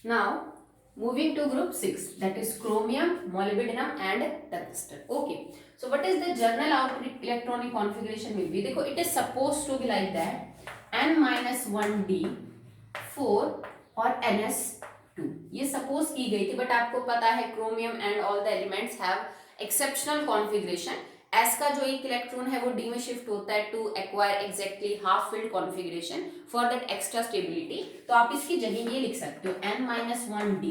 Now, moving to group 6, that is chromium, molybdenum and tungsten. Okay. So, what is the journal outer electronic configuration will be? देखो, it is supposed to be like that. N-1D, 4 और NS2. ये suppose की गई थी, but आपको पता है chromium and all the elements have exceptional configuration. S का जो एक इलेक्ट्रॉन है वो डी में शिफ्ट होता है to acquire exactly half filled configuration for that extra stability. तो आप इसकी जगह ये लिख सकते हो N-1D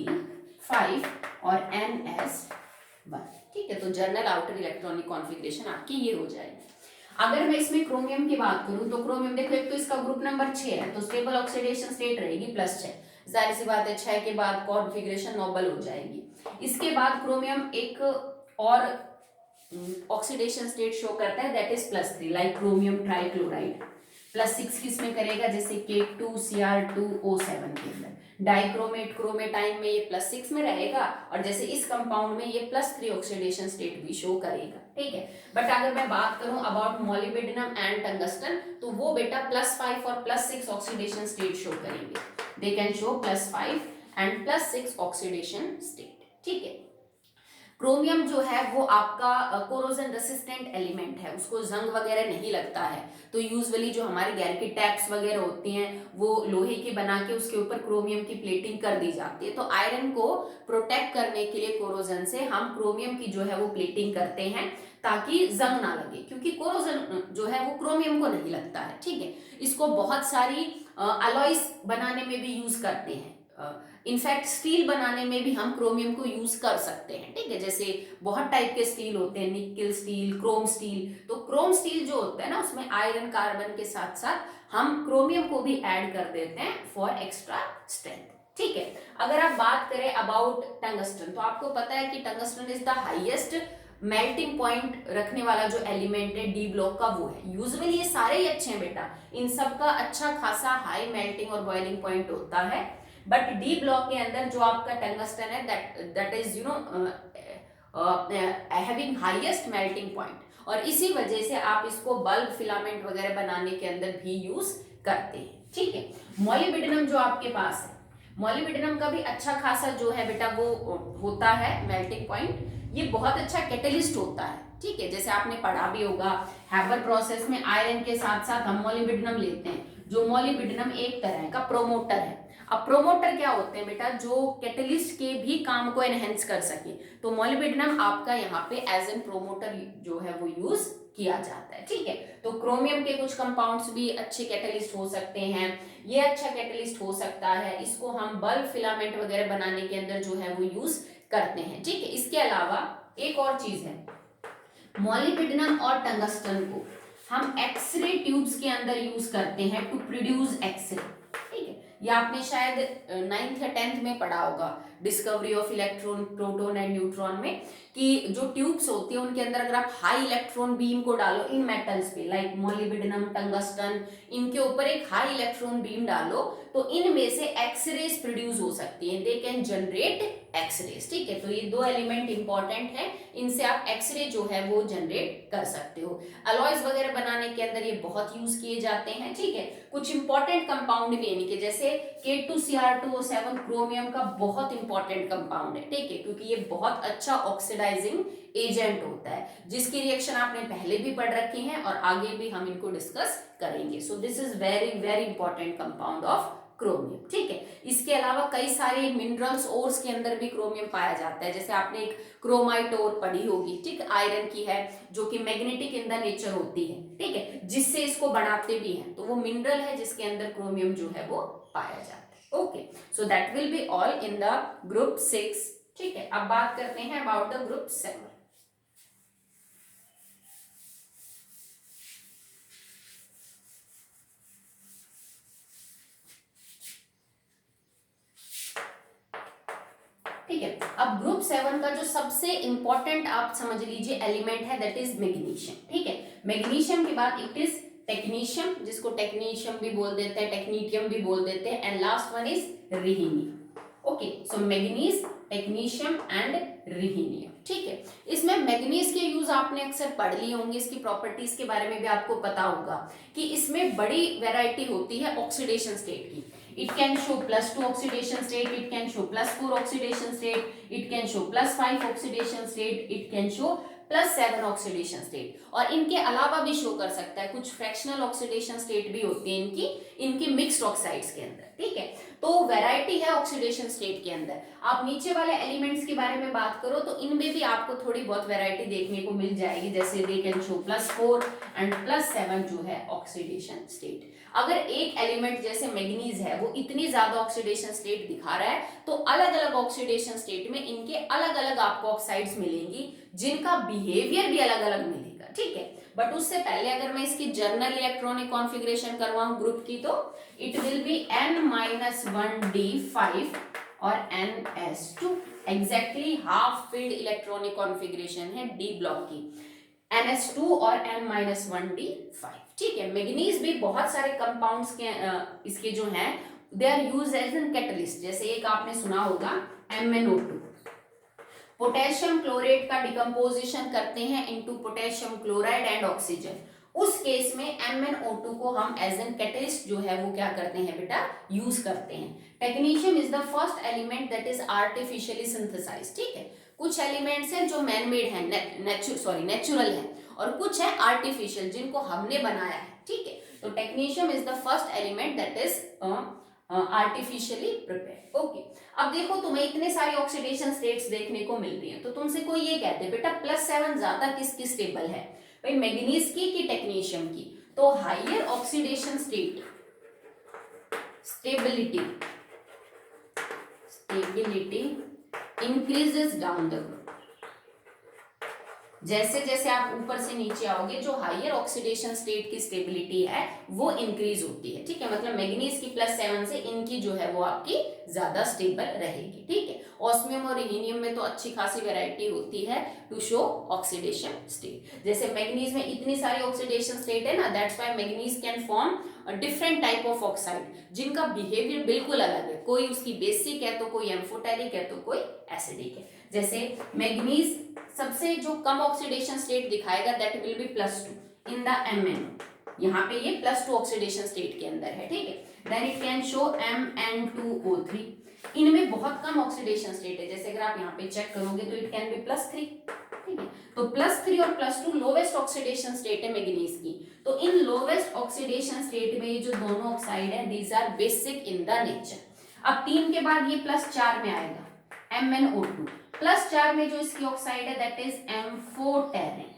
5 और NS1. ठीक है, तो जर्नल आउटर इलेक्ट्रॉनिक कॉन्फ़िगरेशन आपकी ये हो जाएगी. अगर मैं इसमें क्रोमियम की बात करूं तो क्रोमियम देखो, एक तो इसका ग्रुप नंबर 6 है, तो स्टेबल ऑक्सीडेशन स्टेट रहेगी +6. जाहिर सी बात है 6 के बाद कॉन्फ़िगरेशन नोबल हो जाएगी. इसके बाद क्रोमियम एक और ऑक्सीडेशन स्टेट शो करता है, that is +3, like chromium trichloride. +6 किसमें करेगा, जैसे K2Cr2O7 के अंदर. डाइक्रोमेट क्रोमेटाइन में ये +6 में रहेगा, और जैसे इस कंपाउंड में ये +3 ऑक्सीडेशन स्टेट भी शो करेगा. ठीक है, बट अगर मैं बात करूं अबाउट मोलिब्डेनम एंड टंगस्टन, तो वो बेटा +5 और +6 ऑक्सीडेशन स्टेट शो करेंगे. They can show +5 and +6 oxidation state. ठीक है, क्रोमियम जो है वो आपका कोरोजन रेसिस्टेंट एलिमेंट है, उसको जंग वगैरह नहीं लगता है. तो यूजुअली जो हमारे घर की टैप्स वगैरह होती हैं वो लोहे की बना के उसके ऊपर क्रोमियम की प्लेटिंग कर दी जाती है. तो आयरन को प्रोटेक्ट करने के लिए कोरोजन से हम क्रोमियम की जो है वो प्लेटिंग करते हैं ताकि जंग ना लगे, क्योंकि कोरोजन जो है वो क्रोमियम को नहीं लगता है. ठीक है, इसको बहुत सारी अलॉयस बनाने में भी यूज करते हैं. इनफैक्ट स्टील बनाने में भी हम क्रोमियम को यूज कर सकते हैं. ठीक है, जैसे बहुत टाइप के स्टील होते हैं, निकल स्टील, क्रोम स्टील. तो क्रोम स्टील जो होता है ना, उसमें आयरन कार्बन के साथ साथ हम क्रोमियम को भी ऐड कर देते हैं फॉर एक्स्ट्रा स्ट्रेंथ. ठीक है, अगर आप बात करें अबाउट टंगस्टन, तो आपको पता है कि tungsten is the highest melting point रखने वाला जो एलिमेंट है डी ब्लॉक का, वो है. यूजुअली ये सारे ही अच्छे हैं बेटा, इन सब का अच्छा खासा हाई मेल्टिंग और बॉइलिंग पॉइंट होता है. बट डी ब्लॉक के अंदर जो आपका टंगस्टन है, that is having highest melting point, और इसी वजह से आप इसको बल्ब फिलामेंट वगैरह बनाने के अंदर भी यूज करते हैं. ठीक है, मोलिब्डेनम जो आपके पास है, मोलिब्डेनम का भी अच्छा खासा जो है बेटा वो होता है मेल्टिंग पॉइंट. ये बहुत अच्छा कैटलिस्ट होता है. ठीक है, जैसे आपने पढ़ा भी होगा हैबर प्रोसेस में आयरन के साथ साथ हम मोलिब्डेनम लेते हैं. जो मोलिब्डेनम एक तरह का प्रोमोटर है. अब प्रोमोटर क्या होते हैं बेटा, जो कैटलिस्ट के भी काम को एनहेंस कर सके. तो मोलिब्डेनम आपका यहाँ पे एज एन प्रोमोटर जो है वो यूज किया जाता है. ठीक है, तो क्रोमियम के कुछ कंपाउंड्स भी अच्छे कैटलिस्ट हो सकते हैं. ये अच्छा कैटलिस्ट हो सकता है, इसको हम बल्ब फिलामेंट वगैरह बनाने के अंदर जो है वो यूज करते हैं. ठीक है, इसके अलावा एक और चीज है, मोलिब्डेनम और टंगस्टन को हम एक्सरे ट्यूब्स के अंदर यूज करते हैं टू प्रोड्यूस एक्सरे. ठीक है, ये आपने शायद 9th या 10th में पढ़ा होगा, discovery of electron, proton and neutron में, कि जो ट्यूब्स होती है उनके अंदर अगर आप हाई इलेक्ट्रॉन बीम को डालो इन मेटल्स पे, लाइक मोलिब्डेनम, टंगस्टन, इनके ऊपर एक हाई इलेक्ट्रॉन बीम डालो तो इनमें से एक्सरेज प्रोड्यूस हो सकती हैं. They can generate X rays. ठीक है, तो ये दो एलिमेंट इंपॉर्टेंट है, इनसे आप एक्सरे जो है वो जनरेट कर सकते हो. अलॉयज वगैरह बनाने के अंदर ये बहुत यूज किए जाते हैं. ठीक है, कुछ इंपॉर्टेंट कंपाउंड भी इनके, जैसे K2Cr2O7 क्रोमियम का बहुत इंपॉर्टेंट कंपाउंड है. ठीक है, क्योंकि ये बहुत अच्छा ऑक्सीडाइजिंग एजेंट होता है, जिसकी रिएक्शन आपने पहले भी पढ़ रखी है और आगे भी हम इनको डिस्कस करेंगे. So this is very very important compound of chromium. ठीक है, इसके अलावा कई सारे मिनरल्स ओर्स के अंदर भी क्रोमियम पाया जाता है. जैसे आपने एक क्रोमाइट ओर पढ़ी होगी, ठीक, आयरन की है, जो कि मैग्नेटिक इन द नेचर होती है. ठीक है, जिससे इसको बनाते भी हैं, तो वो मिनरल है जिसके अंदर क्रोमियम जो है वो पाया जाता है. Okay, so that will be all in the group 6. ठीक है, अब बात करते हैं अबाउट द ग्रुप 7. ठीक है, अब ग्रुप 7 का जो सबसे इंपॉर्टेंट आप समझ लीजिए एलिमेंट है, दैट इज मैग्नीशियम. ठीक है, मैग्नीशियम के बाद इट इज टेक्नीशियम, जिसको टेक्नीशियम भी बोल देते हैं, टेक्नीटियम भी बोल देते हैं, and last one is rhenium. Okay, so manganese, technetium and rhenium. ठीक है, इसमें मैग्नीज के यूज आपने अक्सर पढ़ लिए होंगे, इसकी प्रॉपर्टीज के बारे में भी आपको पता होगा कि इसमें बड़ी वैरायटी होती है ऑक्सीडेशन स्टेट की। It can show +2 oxidation state, it can show +4 oxidation state, it can show +5 oxidation state, it can show +7 oxidation state, और इनके अलावा भी शो कर सकता है, कुछ फ्रैक्शनल ऑक्सीडेशन स्टेट भी होती है इनकी मिक्स्ड ऑक्साइड्स के अंदर। ठीक है, तो वैरायटी है ऑक्सीडेशन स्टेट के अंदर। आप नीचे वाले एलिमेंट्स के बारे में बात करो तो इनमें भी आपको थोड़ी बहुत वैरायटी देखने को मिल जाएगी, जैसे दे कैन शो +4 एंड +7 जो है ऑक्सीडेशन स्टेट। अगर एक एलिमेंट जैसे मैग्नीज है वो इतनी ज्यादा ऑक्सीडेशन स्टेट दिखा रहा है तो अलग अलग ऑक्सीडेशन स्टेट में इनके अलग अलग आपको ऑक्साइड्स मिलेंगी जिनका बिहेवियर भी अलग अलग मिलेगा। ठीक है, बट उससे पहले अगर मैं इसकी जर्नल इलेक्ट्रॉनिक कॉन्फ़िगरेशन करवाऊं ग्रुप की तो इट विल बी N-1D5 और NS2। Exactly half field electronic configuration है डी ब्लॉक की, NS2 और N-1D5। ठीक है, मैग्नीज भी बहुत सारे कंपाउंड्स के इसके जो हैं they are used as an catalyst, जैसे एक आपने सुना होगा MnO2। पोटेशियम क्लोरेट का डिकम्पोजिशन करते हैं into potassium chloride and oxygen, उस केस में MnO2 को हम एज एन कैटलिस्ट जो है वो क्या करते हैं बेटा, यूज करते हैं। Technetium is the first element that is artificially synthesized. ठीक है, कुछ एलिमेंट्स हैं जो मैन मेड है, नेचुरल है, और कुछ है आर्टिफिशियल जिनको हमने बनाया है। ठीक है, तो technetium is the first element that is artificially prepared. Okay, अब देखो तुम्हें इतने सारी ऑक्सीडेशन स्टेट्स देखने को मिल रही हैं, तो तुमसे कोई ये कहते हैं बेटा +7 ज्यादा किसकी स्टेबल है, भाई मैग्नीज की कि टेक्नीशियम की? तो higher oxidation state stability increases down the group. जैसे जैसे आप ऊपर से नीचे आओगे जो हायर ऑक्सीडेशन स्टेट की स्टेबिलिटी है वो इंक्रीज होती है। ठीक है, मतलब मैग्नीज की +7 से इनकी जो है वो आपकी ज्यादा स्टेबल रहेगी। ठीक है, ऑस्मियम और रिहीनियम में तो अच्छी खासी वैरायटी होती है टू शो ऑक्सीडेशन स्टेट। जैसे मैग्नीज में इतनी सारी ऑक्सीडेशन स्टेट है ना, that's why manganese can form different type of oxide जिनका बिहेवियर बिल्कुल अलग है, कोई उसकी बेसिक है तो कोई एम्फोटेरिक है तो कोई एसिडिक है। जैसे मैग्नीज सबसे जो कम ऑक्सीडेशन स्टेट दिखाएगा that will be +2 in the MnO, यहाँ पे ये +2 ऑक्सीडेशन स्टेट के अंदर है। ठीक है, then it can show Mn2O3, इनमें बहुत कम ऑक्सीडेशन स्टेट है, जैसे अगर आप यहाँ पे चेक करोगे तो इट कैन बी +3। ठीक है, तो +3 और +2 लोवेस्ट ऑक्सीडेशन स्टेट है मैग्नीज की। तो इन लोवेस्ट ऑक्सीडेशन स्टेट में ये जो दोनों ऑक्साइड है these are basic in the nature. अब 3 के बाद ये +4 में आएगा MnO2, +4 में जो इसकी ऑक्साइड है दैट इज एम्फोटेरिक।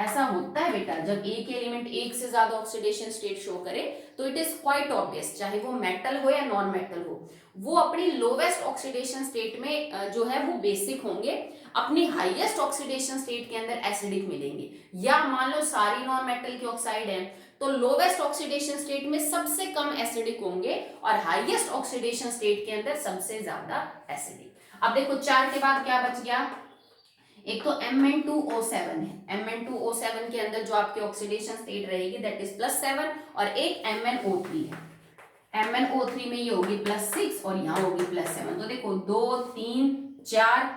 ऐसा होता है बेटा जब एक एलिमेंट एक से ज्यादा ऑक्सीडेशन स्टेट शो करे तो इट इज क्वाइट ऑब्वियस, चाहे वो मेटल हो या नॉन मेटल हो, वो अपनी लोवेस्ट ऑक्सीडेशन स्टेट में जो है वो बेसिक होंगे, अपनी हाईएस्ट ऑक्सीडेशन स्टेट के अंदर एसिडिक मिलेंगे। या मान लो सारी नॉन मेटल की ऑक्साइड है तो लोवेस्ट ऑक्सीडेशन स्टेट में सबसे कम एसिडिक होंगे और हाईएस्ट ऑक्सीडेशन स्टेट के अंदर सबसे ज्यादा एसिडिक। अब देखो 4 के बाद क्या बच गया, एक तो Mn2O7 है, Mn2O7 के अंदर जो आपकी ऑक्सीडेशन स्टेट रहेगी दैट इज +7, और एक MnO3 है, MnO3 में ये होगी +6 और यहाँ होगी +7। तो देखो 2 3 4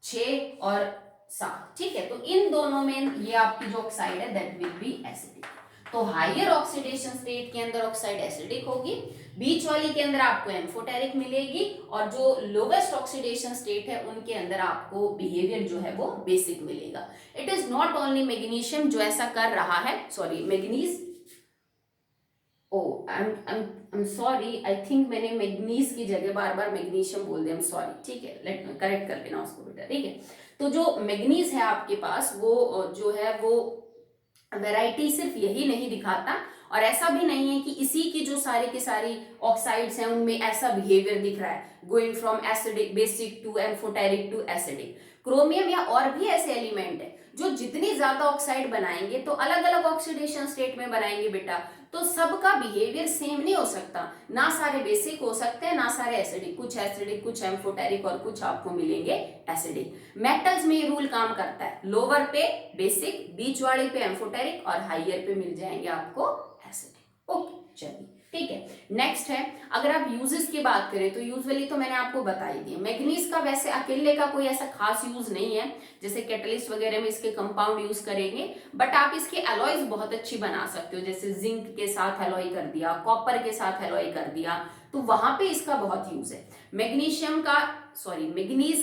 6 और 7। ठीक है, तो इन दोनों में ये आपकी जो ऑक्साइड है दैट विल बी एसिडिक। तो हायर ऑक्सीडेशन स्टेट के अंदर ऑक्साइड एसिडिक होगी, बीच वाली के अंदर आपको एम्फोटेरिक मिलेगी, और जो लोवेस्ट ऑक्सीडेशन स्टेट है उनके अंदर आपको बिहेवियर जो है वो बेसिक मिलेगा। It is not only magnesium जो ऐसा कर रहा है, sorry manganese, I am sorry, I think मैंने मैग्नीज की जगह बार बार मैग्नीशियम बोल दिया, आई एम सॉरी। ठीक है, लेट मी करेक्ट कर लेना उसको बेटा। ठीक है, तो जो मैग्नीज है आपके पास वो जो है वो वैरायटी सिर्फ यही नहीं दिखाता, और ऐसा भी नहीं है कि इसी की जो सारी की सारी ऑक्साइड्स हैं उनमें ऐसा बिहेवियर दिख रहा है, going from acidic basic to amphoteric to acidic. Chromium या और भी ऐसे एलिमेंट है जो जितनी ज्यादा ऑक्साइड बनाएंगे तो अलग अलग ऑक्सीडेशन स्टेट में बनाएंगे बेटा, तो सबका बिहेवियर सेम नहीं हो सकता, ना सारे बेसिक हो सकते हैं ना सारे एसिडिक, कुछ एसिडिक कुछ एम्फोटेरिक और कुछ आपको मिलेंगे एसिडिक। मेटल्स में ये रूल काम करता है, लोअर पे बेसिक, बीच वाले पे एम्फोटेरिक और हाइयर पे मिल जाएंगे आपको एसिडिक। ओके, चलिए ठीक है। नेक्स्ट है, अगर आप यूजेस की बात करें तो यूजुअली तो मैंने आपको बता ही दिया, मैग्नीज का वैसे अकेले का कोई ऐसा खास यूज नहीं है, जैसे कैटलिस्ट वगैरह में इसके कंपाउंड यूज करेंगे, बट आप इसके एलॉयज बहुत अच्छी बना सकते हो, जैसे जिंक के साथ एलॉय कर दिया, कॉपर के साथ एलॉय कर दिया, तो वहां पे इसका बहुत यूज है। मैग्नीज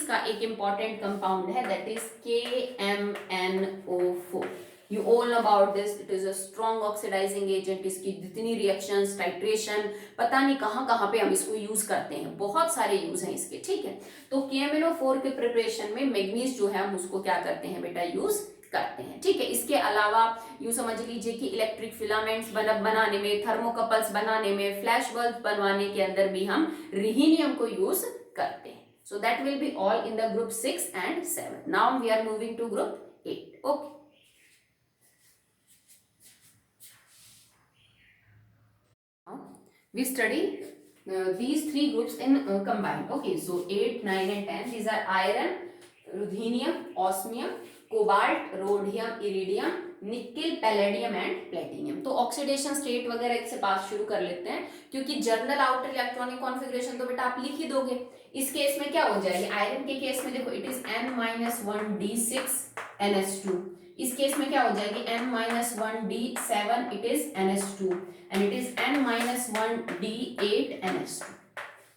का एक इंपॉर्टेंट कंपाउंड है, that is KMnO4। You all know about this. It is a strong oxidizing agent. इसकी जितनी रिएक्शंस, टाइट्रेशन, पता नहीं कहाँ कहाँ पे हम इसको यूज करते हैं, बहुत सारे यूज हैं इसके, ठीक है। तो KMnO4 के प्रिपरेशन में मैग्नीज जो है हम उसको क्या करते हैं बेटा, यूज करते हैं, ठीक है। इसके अलावा यूं समझ लीजिए कि इलेक्ट्रिक फिलामेंट्स बनाने में, थर्मोकपल्स बनाने में, फ्लैश बल्ब बनवाने के अंदर भी हम रिहीनियम को यूज करते हैं। So that will be all in the group 6 and 7. Now we are moving to group 8. Okay. We study these three groups in combined. Okay, so 8, 9 and 10, these are iron, ruthenium, osmium, cobalt, rhodium, iridium, nickel, palladium and platinum. तो oxidation state वगैरह से बात शुरू कर लेते हैं, क्योंकि journal outer electronic configuration तो बेटा आप लिख ही दोगे। इस केस में क्या हो जाएगी, आयरन के केस में देखो इट इज N-1d6NH2, इस केस में क्या हो जाएगी N-1d7 it is NH2 and it is N-1d8NH2।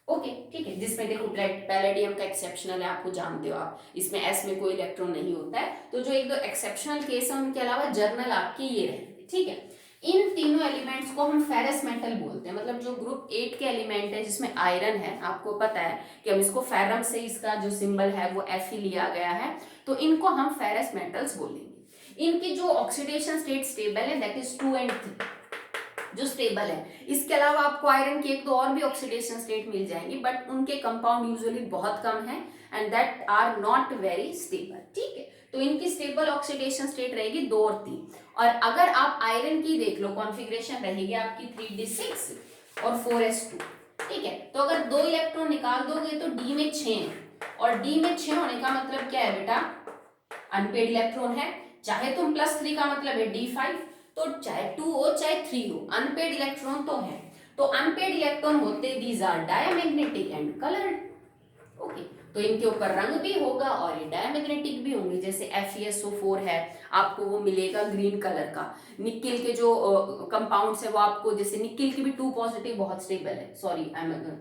Okay, ठीक है, जिसमें देखो पैलेडियम का एक्सेप्शनल है, आपको जानते हो आप, इसमें एस में कोई इलेक्ट्रॉन नहीं होता है। तो जो एक दो एक्सेप्शनल केस है उनके अलावा जर्नल आपकी ये रहेंगे, ठीक है। इन तीनों एलिमेंट्स को हम फेरस मेटल बोलते हैं, मतलब जो ग्रुप 8 के एलिमेंट है जिसमें आयरन है, आपको पता है कि हम इसको फेरम से, इसका जो सिंबल है वो F ही लिया गया है, तो इनको हम फेरस मेटल्स बोलेंगे। इनकी जो ऑक्सीडेशन स्टेट स्टेबल है दैट इज 2 and 3 जो स्टेबल है। इसके अलावा आपको आयरन की एक दो और भी ऑक्सीडेशन स्टेट मिल जाएंगी, बट उनके कंपाउंड यूजुअली बहुत कम है and that are not very stable, ठीक है। तो इनकी स्टेबल ऑक्सीडेशन स्टेट रहेगी 2 और 3। और अगर आप आयरन की देख लो, कॉन्फ़िगरेशन रहेगी आपकी 3d6 और 4s2, ठीक है। तो अगर 2 इलेक्ट्रॉन निकाल दोगे तो d में 6 है, और d में 6 होने का मतलब क्या है बेटा, अनपेड इलेक्ट्रॉन है। चाहे तुम +3 का मतलब है d5, तो चाहे 2 हो चाहे 3 हो, अनपेड इलेक्ट्रॉन तो है। तो अनपेड इलेक्ट्रॉन होते these are diamagnetic and coloured. Okay, तो इनके ऊपर रंग भी होगा और ये डायमैग्नेटिक भी होंगे, जैसे FeSO4 है, आपको वो मिलेगा ग्रीन कलर का। निकिल के जो कंपाउंड्स है वो आपको, जैसे निकिल की भी 2 पॉजिटिव बहुत स्टेबल है, सॉरी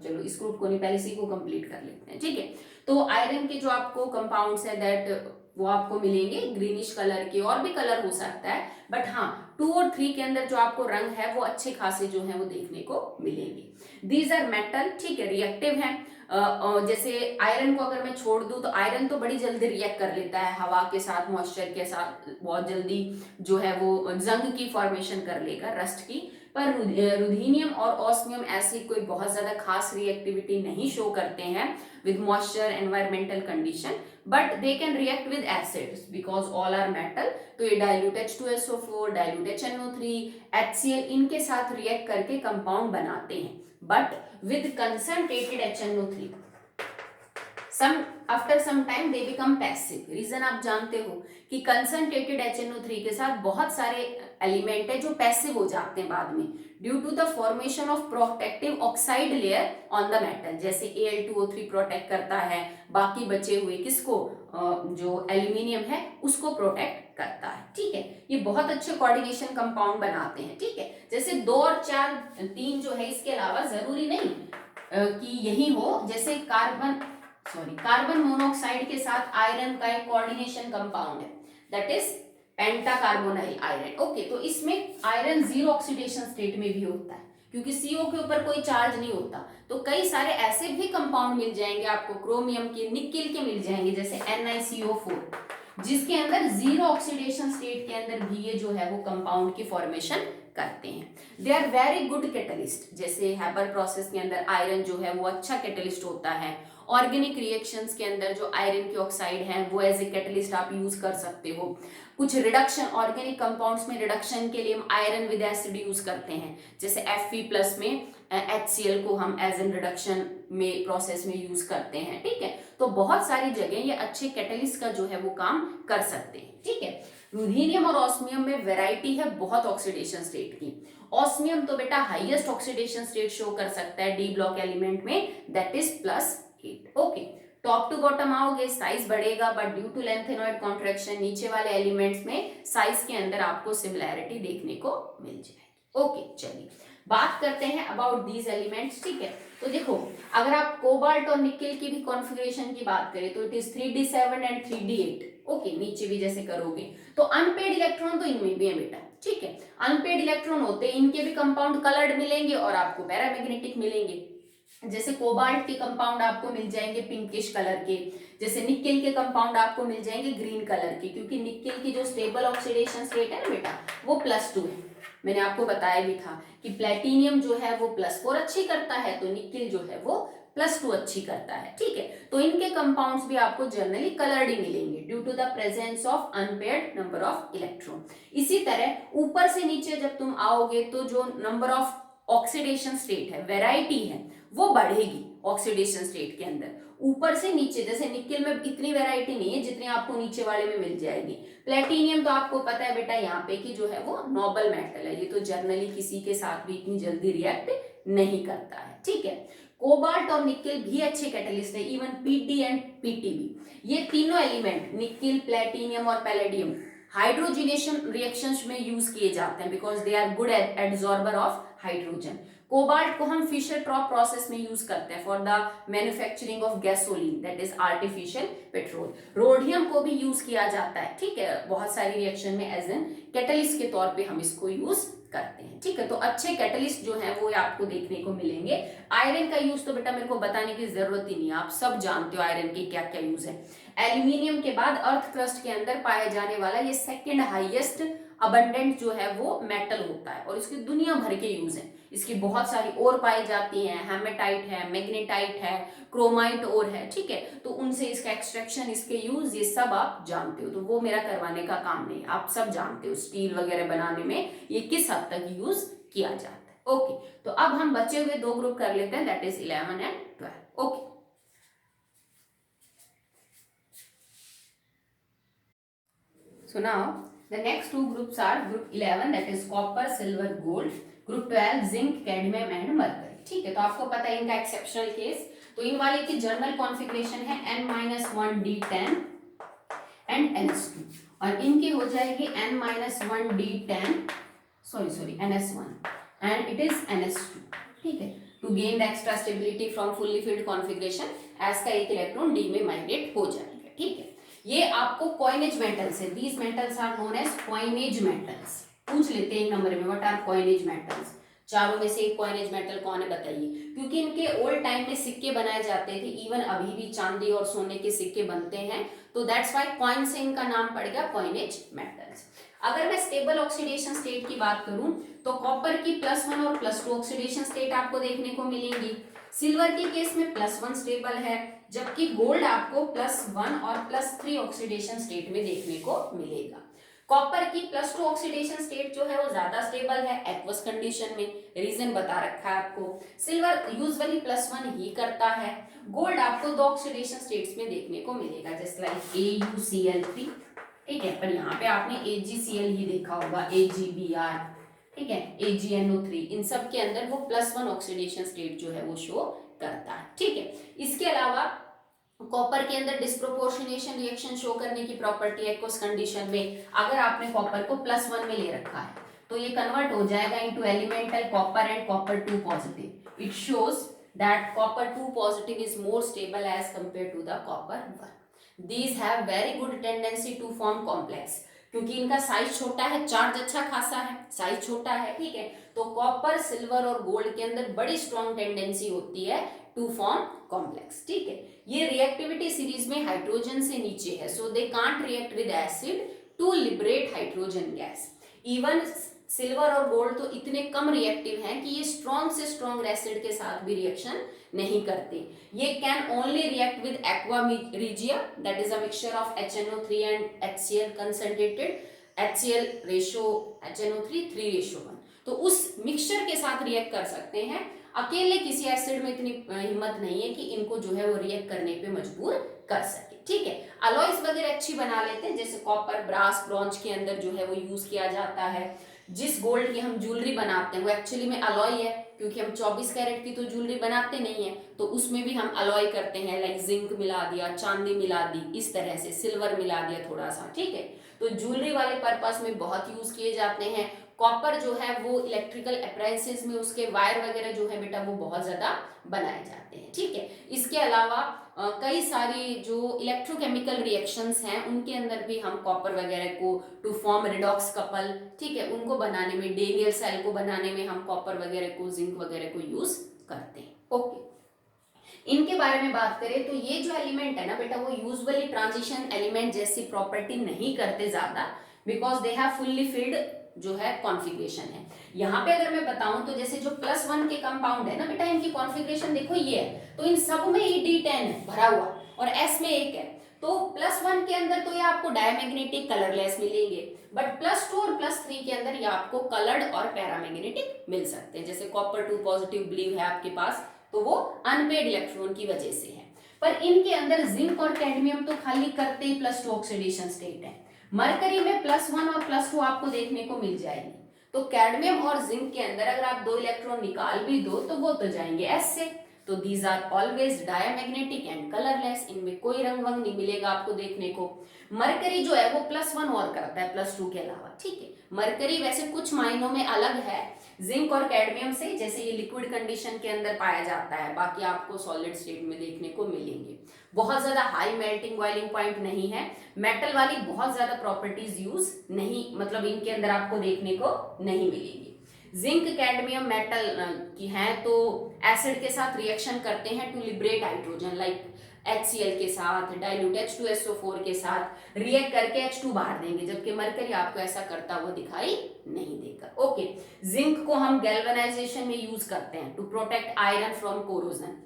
चलो इस ग्रुप को नहीं, पहले सी को कंप्लीट कर लेते हैं, ठीक है। तो आयरन के जो आपको कंपाउंड्स है दैट वो आपको मिलेंगे ग्रीनिश कलर के, और भी कलर हो सकता है, बट हाँ 2 और 3 के अंदर जो आपको रंग है वो अच्छे खासे जो है वो देखने को मिलेंगे। दीज आर मेटल, ठीक है, रिएक्टिव है। जैसे आयरन को अगर मैं छोड़ दूं तो आयरन तो बड़ी जल्दी रिएक्ट कर लेता है हवा के साथ, मॉइस्चर के साथ, बहुत जल्दी जो है वो जंग की फॉर्मेशन कर लेगा, रस्ट की। पर रुधीनियम और ऑस्मियम ऐसी कोई बहुत ज्यादा खास रिएक्टिविटी नहीं शो करते हैं with moisture environmental condition, but they can react with acids because all are metal। तो ये dilute H2SO4, dilute HNO3, HCl इनके साथ रिएक्ट करके कंपाउंड बनाते हैं, but with concentrated HNO3 after some time they become passive. Reason आप जानते हो कि कंसंट्रेटेड HNO3 के साथ बहुत सारे एलिमेंट है जो पैसिव हो जाते हैं बाद में, due to the formation of protective oxide layer on the metal. जैसे Al2O3 प्रोटेक्ट करता है, बाकी बचे हुए किसको, जो एल्यूमिनियम है उसको प्रोटेक्ट करता है, ठीक है। ये बहुत अच्छे कोऑर्डिनेशन कंपाउंड बनाते हैं, ठीक है। जैसे 2 और 4, 3 जो है इसके अलावा जरूरी नहीं कि यही हो, जैसे कार्बन मोनोऑक्साइड के साथ आयरन का एक कोऑर्डिनेशन कंपाउंड है दैट इज पेंटाकार्बोनाइल आयरन। ओके, तो इसमें आयरन 0 ऑक्सीडेशन स्टेट में भी होता है, क्योंकि CO के ऊपर कोई चार्ज नहीं होता। तो कई सारे ऐसे भी कंपाउंड मिल जाएंगे आपको, क्रोमियम के, निकिल के मिल जाएंगे, जैसे NiCO4, जिसके अंदर 0 ऑक्सीडेशन स्टेट के अंदर भी ये जो है वो कंपाउंड की फॉर्मेशन करते हैं। They are very good catalyst, जैसे हैबर प्रोसेस के अंदर आयरन जो है वो अच्छा कैटलिस्ट होता है। ऑर्गेनिक रिएक्शंस के अंदर जो आयरन की ऑक्साइड है वो एज ए कैटलिस्ट आप यूज कर सकते हो। कुछ रिडक्शन, ऑर्गेनिक कंपाउंड्स में रिडक्शन के लिए हम आयरन विद एसिड यूज करते हैं, जैसे Fe+ में HCl को हम एज एन रिडक्शन में प्रोसेस में यूज करते हैं, ठीक है। तो बहुत सारी जगह ये अच्छे कैटलिस्ट का जो है वो काम कर सकते हैं, ठीक है। रुधीनियम और ऑस्मियम में वैरायटी है बहुत ऑक्सीडेशन स्टेट की, ऑस्मियम तो बेटा हाईएस्ट ऑक्सीडेशन स्टेट शो कर सकता है डी ब्लॉक एलिमेंट में, that is +8। Okay, top to bottom आओगे साइज बढ़ेगा, but due to lanthanoid contraction नीचे वाले एलिमेंट्स में साइज के अंदर आपको सिमिलैरिटी देखने को मिल जाएगी। ओके, चलिए बात करते हैं अबाउट दीज एलिमेंट्स। ठीक है, तो देखो अगर आप कोबाल्ट और निकेल की भी कॉन्फ़िगरेशन की बात करें तो it is 3d7 and 3d8। Okay, नीचे भी जैसे करोगे तो अनपेड इलेक्ट्रॉन तो इनमें भी है बेटा। ठीक है, अनपेड इलेक्ट्रॉन होते हैं, इनके भी कंपाउंड कलर्ड मिलेंगे और आपको पैरामैग्नेटिक मिलेंगे। जैसे कोबाल्ट के कंपाउंड आपको मिल जाएंगे पिंकिश कलर के, जैसे निकेल के कंपाउंड आपको मिल जाएंगे ग्रीन कलर के, क्योंकि निकेल की जो स्टेबल ऑक्सीडेशन स्टेट है ना बेटा वो +2 है। मैंने आपको बताया भी था कि प्लेटिनियम जो है वो +4 अच्छी करता है, तो निकेल जो है वो +2 अच्छी करता है। ठीक है, तो इनके कंपाउंड्स भी आपको जनरली कलर्ड ही मिलेंगे due to the presence of unpaired number of electron. इसी तरह ऊपर से नीचे जब तुम आओगे तो जो नंबर ऑफ ऑक्सीडेशन स्टेट है, वेराइटी है, वो बढ़ेगी ऑक्सीडेशन स्टेट के अंदर। ऊपर से नीचे, जैसे निकेल में इतनी वैरायटी नहीं है जितनी आपको नीचे वाले में मिल जाएगी। प्लेटिनियम तो आपको पता है बेटा यहाँ पे कि जो है वो नोबल मेटल है, ये तो जनरली किसी के साथ भी इतनी जल्दी रिएक्ट नहीं करता है। ठीक है, कोबाल्ट और निकेल भी अच्छे कैटलिस्ट है, इवन पीटी एंड पीटीबी, ये तीनों एलिमेंट निकेल, प्लेटिनियम और पैलेडियम हाइड्रोजिनेशन रिएक्शंस में यूज किए जाते हैं because they are good absorber of hydrogen. Cobalt को हम फिशर ट्रॉप प्रोसेस में यूज करते हैं for the manufacturing of gasoline, that is artificial petrol. Rhodium को भी यूज किया जाता है, ठीक है, बहुत सारी रिएक्शन में एज एन कैटलिस्ट के तौर पे हम इसको यूज करते हैं। ठीक है, तो अच्छे कैटलिस्ट जो हैं वो आपको देखने को मिलेंगे। आयरन का यूज तो बेटा मेरे को बताने की जरूरत ही नहीं है, आप सब जानते हो आयरन के क्या क्या यूज है। एल्यूमिनियम के बाद अर्थ क्रस्ट के अंदर पाया जाने वाला ये सेकंड हाईएस्ट अबंडेंट जो है वो मेटल होता है और इसकी दुनिया भर के यूज है। इसकी बहुत सारी और पाई जाती हैं, हेमेटाइट है, मैग्नेटाइट है, क्रोमाइट और है। ठीक है, तो उनसे इसका एक्सट्रैक्शन, इसके यूज, ये सब आप जानते हो, तो वो मेरा करवाने का काम नहीं, आप सब जानते हो स्टील वगैरह बनाने में ये किस हद तक यूज किया जाता है। ओके, तो अब हम बचे हुए दो ग्रुप कर लेते हैं, that is 11 and 12। Okay, so now the next two groups are group 11 that is copper, silver, gold, group 12 zinc, cadmium and mercury। ठीक है, तो आपको पता है इनका एक्सेप्शनल केस, तो इन वाले की जर्नल कॉन्फ़िगरेशन है N-1D10 एंड NS2 और इनकी हो जाएगी N-1D10 sorry NS1 and it is NS2। ठीक है, to gain the extra stability from fully filled configuration S का एक इलेक्ट्रॉन डी में माइग्रेट हो जाएगा। ठीक है, ये आपको कॉइनेज मेटल्स है, these metals are known as coinage metals. पूछ लेते हैं एक नंबर में, व्हाट आर कॉइनेज मेटल्स, चारों में से एक कॉइनेज मेटल कौन है बताइए, क्योंकि इनके ओल्ड टाइम में सिक्के बनाए जाते थे, इवन अभी भी चांदी और सोने के सिक्के बनते हैं, तो दैट्स व्हाई कॉइन से इनका नाम पड़ गया कॉइनेज मेटल्स। अगर मैं स्टेबल ऑक्सीडेशन स्टेट की बात करूं तो कॉपर की +1 और +2 ऑक्सीडेशन स्टेट आपको देखने को मिलेंगी। सिल्वर के केस में +1 स्टेबल है, जबकि गोल्ड आपको +1 और +3 ऑक्सीडेशन स्टेट में देखने को मिलेगा। कॉपर की +2 ऑक्सीडेशन स्टेट जो है वो ज्यादा स्टेबल है एक्वस कंडीशन में, रीजन बता रखा है आपको। सिल्वर यूजुअली +1 ही करता है। गोल्ड आपको 2 ऑक्सीडेशन स्टेट्स में देखने को मिलेगा, जैसे लाइक AuCl3, ठीक है, पर यहाँ पे आपने AgCl ही देखा होगा, AgBr, ठीक है, AgNO3, इन सब के अंदर वो +1 ऑक्सीडेशन स्टेट जो है वो शो करता है। ठीक है, इसके अलावा कॉपर के अंदर डिस्प्रोपोर्शनेशन रिएक्शन शो करने की प्रॉपर्टी है एक्वस कंडीशन में। अगर आपने कॉपर को +1 में ले रखा है तो ये कन्वर्ट हो जाएगा into elemental copper and copper 2 positive. It shows that copper 2 positive is more stable as compare to the copper 1। These have very good tendency to form complex, क्योंकि इनका साइज छोटा है, चार्ज अच्छा खासा है, साइज छोटा है। ठीक है, तो कॉपर, सिल्वर और गोल्ड के अंदर बड़ी स्ट्रॉन्ग टेंडेंसी होती है टू फॉर्म कॉम्प्लेक्स। ठीक है, ये रिएक्टिविटी सीरीज में हाइड्रोजन से नीचे है, so they can't react with acid to liberate hydrogen gas. Even silver और गोल्ड तो इतने कम रिएक्टिव हैं कि ये स्ट्रॉन्ग से स्ट्रॉन्ग एसिड के साथ भी रिएक्शन नहीं करते। ये can only react with aqua regia, that is a mixture of HNO3 and HCl concentrated, HCl ratio HNO3 3:1, तो उस मिक्सचर के साथ रिएक्ट कर सकते हैं। अकेले किसी एसिड में इतनी हिम्मत नहीं है कि इनको जो है वो रिएक्ट करने पे मजबूर कर सके। ठीक है, अलॉयज वगैरह अच्छी बना लेते हैं, जैसे कॉपर, ब्रास, ब्रॉन्ज के अंदर जो है वो यूज किया जाता है। जिस गोल्ड की हम ज्वेलरी बनाते हैं वो एक्चुअली में अलॉय है, क्योंकि हम 24 कैरेट की तो ज्वेलरी बनाते नहीं है, तो उसमें भी हम अलॉय करते हैं, लाइक जिंक मिला दिया, चांदी मिला दी, इस तरह से सिल्वर मिला दिया थोड़ा सा, ठीक है। तो ज्वेलरी वाले पर्पस में बहुत यूज किए जाते हैं। कॉपर जो है वो इलेक्ट्रिकल अप्लायंसेस में उसके वायर वगैरह जो है बेटा वो बहुत ज्यादा बनाए जाते हैं, ठीक है। इसके अलावा कई सारी जो इलेक्ट्रोकेमिकल रिएक्शंस हैं उनके अंदर भी हम कॉपर वगैरह को टू फॉर्म रिडॉक्स कपल, ठीक है, उनको बनाने में, डेनियल सेल को बनाने में हम कॉपर वगैरह को, जिंक वगैरह को यूज करते हैं। ओके, इनके बारे में बात करें तो ये जो एलिमेंट है ना बेटा वो यूजुअली ट्रांजिशन एलिमेंट जैसी प्रॉपर्टी नहीं करते ज्यादा, because they have fully filled जो है कॉन्फ़िगरेशन है। यहाँ पे अगर मैं बताऊं तो जैसे जो +1 के कंपाउंड है ना बेटा, इनकी कॉन्फ़िगरेशन देखो ये है, तो इन सब में E10 है भरा हुआ और S में 1 है, तो +1 के अंदर तो ये आपको डायमैग्नेटिक कलरलेस मिलेंगे, बट +2 और +3 के अंदर ये आपको कलर्ड और पैरामैग्नेटिक मिल सकते हैं। जैसे कॉपर 2 पॉजिटिव ब्लीव है आपके पास, तो वो अनपेड इलेक्ट्रॉन की वजह से है। पर इनके अंदर जिंक और कैडमियम तो खाली करते ही +2 ऑक्सीडेशन स्टेट है। मरकरी में +1 और +2 आपको देखने को मिल जाएगी, तो कैडमियम और जिंक के अंदर अगर आप 2 इलेक्ट्रॉन निकाल भी दो तो वो तो जाएंगे S से। तो these are always diamagnetic and colourless, इनमें कोई रंग वंग नहीं मिलेगा आपको देखने को। मरकरी जो है वो +1 और करता है +2 के अलावा, ठीक है। मरकरी वैसे कुछ मायनों में अलग है जिंक और कैडमियम से, जैसे ये लिक्विड कंडीशन के अंदर पाया जाता है, बाकी आपको सॉलिड स्टेट में देखने को मिलेंगे। बहुत ज्यादा हाई मेल्टिंग बॉइलिंग पॉइंट नहीं है, मेटल वाली बहुत ज्यादा प्रॉपर्टीज यूज नहीं, मतलब इनके अंदर आपको देखने को नहीं मिलेंगी। जिंक कैडमियम मेटल की हैं तो एसिड के साथ रिएक्शन करते हैं to liberate hydrogen, like HCl के साथ, डाइल्यूट H2SO4 के साथ रिएक्ट करके H2 बाहर देंगे, जबकि मरकरी आपको ऐसा करता हुआ दिखाई नहीं देगा। ओके, जिंक को हम गैल्वेनाइजेशन में यूज करते हैं to protect iron from corrosion.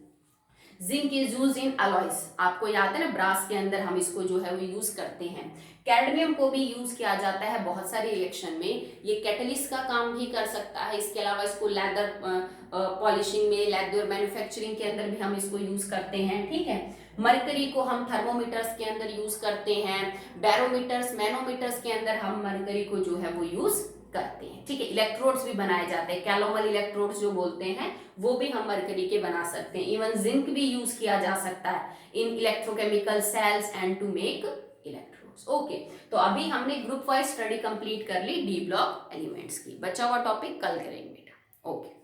Zinc is use in alloys, आपको याद है ना ब्रास के अंदर हम इसको जो है वो यूज करते हैं। कैडमियम को भी यूज किया जाता है बहुत सारी रिएक्शन में, ये कैटलिस्ट का काम भी कर सकता है। इसके अलावा इसको लेदर पॉलिशिंग में, लेदर मैन्युफैक्चरिंग के अंदर भी हम इसको यूज करते हैं, ठीक है। मरकरी को हम थर्मोमीटर्स के अंदर यूज करते हैं, बैरोमीटर्स, मैनोमीटर्स के अंदर हम मरकरी को जो है वो यूज करते हैं, ठीक है। इलेक्ट्रोड्स भी बनाए जाते हैं, कैलोमल इलेक्ट्रोड्स जो बोलते हैं वो भी हम मरकरी के बना सकते हैं। इवन जिंक भी यूज किया जा सकता है in electrochemical cells and to make electrodes. Okay, तो अभी हमने ग्रुप वाइज स्टडी कंप्लीट कर ली डी ब्लॉक एलिमेंट्स की। बचा हुआ टॉपिक कल करेंगे बेटा। ओके।